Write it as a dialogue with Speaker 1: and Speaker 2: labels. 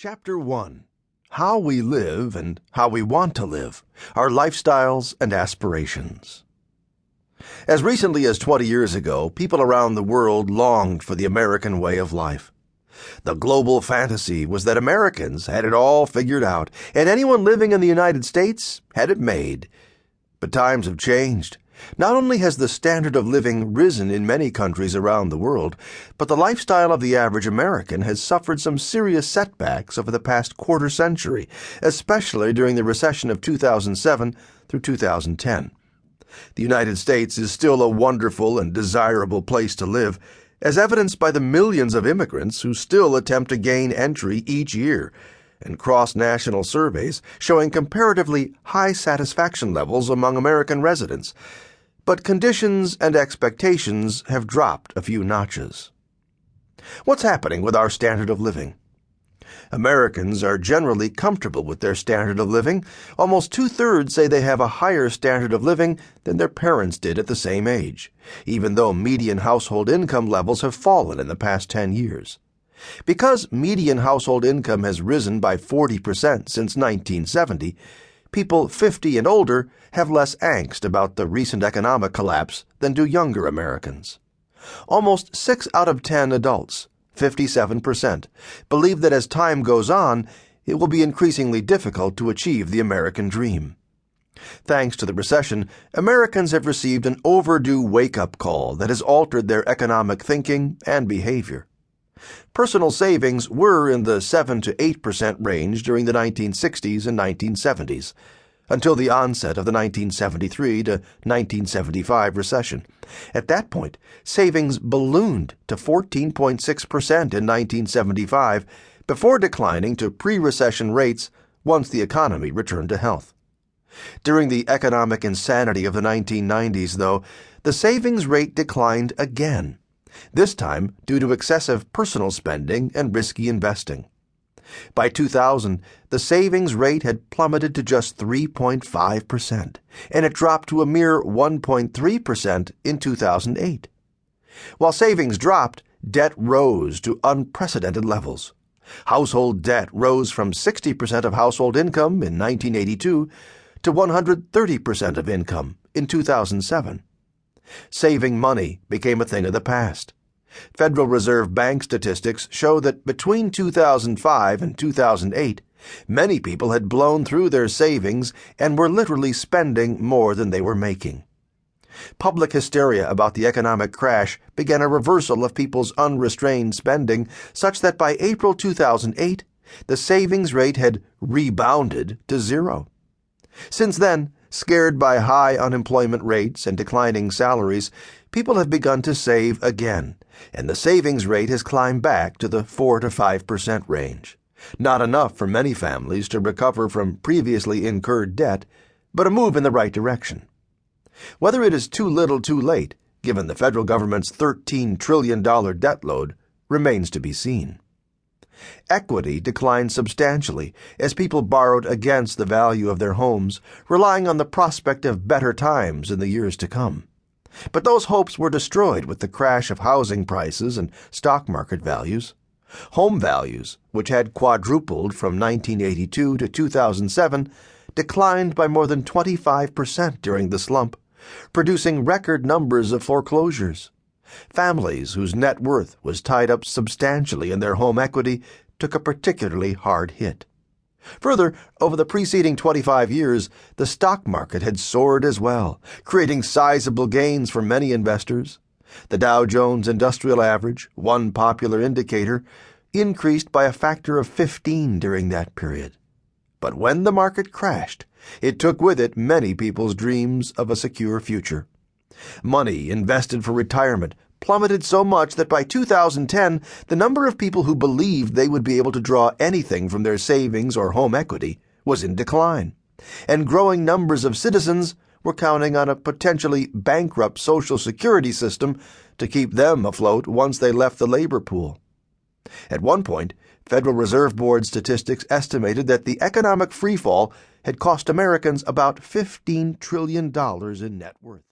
Speaker 1: Chapter 1. How we live and how we want to live, our lifestyles and aspirations. As recently as 20 years ago, people around the world longed for the American way of life. The global fantasy was that Americans had it all figured out, and anyone living in the United States had it made. But times have changed. Not only has the standard of living risen in many countries around the world, but the lifestyle of the average American has suffered some serious setbacks over the past quarter century, especially during the recession of 2007 through 2010. The United States is still a wonderful and desirable place to live, as evidenced by the millions of immigrants who still attempt to gain entry each year, and cross-national surveys showing comparatively high satisfaction levels among American residents. But conditions and expectations have dropped a few notches. What's happening with our standard of living? Americans are generally comfortable with their standard of living. Almost two-thirds say they have a higher standard of living than their parents did at the same age, even though median household income levels have fallen in the past 10 years. Because median household income has risen by 40% since 1970, people 50 and older have less angst about the recent economic collapse than do younger Americans. Almost 6 out of 10 adults, 57%, believe that as time goes on, it will be increasingly difficult to achieve the American dream. Thanks to the recession, Americans have received an overdue wake-up call that has altered their economic thinking and behavior. Personal savings were in the 7 to 8% range during the 1960s and 1970s, until the onset of the 1973 to 1975 recession. At that point, savings ballooned to 14.6% in 1975, before declining to pre-recession rates once the economy returned to health. During the economic insanity of the 1990s, though, the savings rate declined again, this time due to excessive personal spending and risky investing. By 2000, the savings rate had plummeted to just 3.5%, and it dropped to a mere 1.3% in 2008. While savings dropped, debt rose to unprecedented levels. Household debt rose from 60% of household income in 1982 to 130% of income in 2007. Saving money became a thing of the past. Federal Reserve Bank statistics show that between 2005 and 2008, many people had blown through their savings and were literally spending more than they were making. Public hysteria about the economic crash began a reversal of people's unrestrained spending, such that by April 2008, the savings rate had rebounded to zero. Since then, scared by high unemployment rates and declining salaries, people have begun to save again, and the savings rate has climbed back to the 4 to 5% range. Not enough for many families to recover from previously incurred debt, but a move in the right direction. Whether it is too little too late, given the federal government's $13 trillion debt load, remains to be seen. Equity declined substantially as people borrowed against the value of their homes, relying on the prospect of better times in the years to come. But those hopes were destroyed with the crash of housing prices and stock market values. Home values, which had quadrupled from 1982 to 2007, declined by more than 25% during the slump, producing record numbers of foreclosures. Families whose net worth was tied up substantially in their home equity took a particularly hard hit. Further, over the preceding 25 years, the stock market had soared as well, creating sizable gains for many investors. The Dow Jones Industrial Average, one popular indicator, increased by a factor of 15 during that period. But when the market crashed, it took with it many people's dreams of a secure future. Money invested for retirement plummeted so much that by 2010, the number of people who believed they would be able to draw anything from their savings or home equity was in decline, and growing numbers of citizens were counting on a potentially bankrupt Social Security system to keep them afloat once they left the labor pool. At one point, Federal Reserve Board statistics estimated that the economic freefall had cost Americans about $15 trillion in net worth.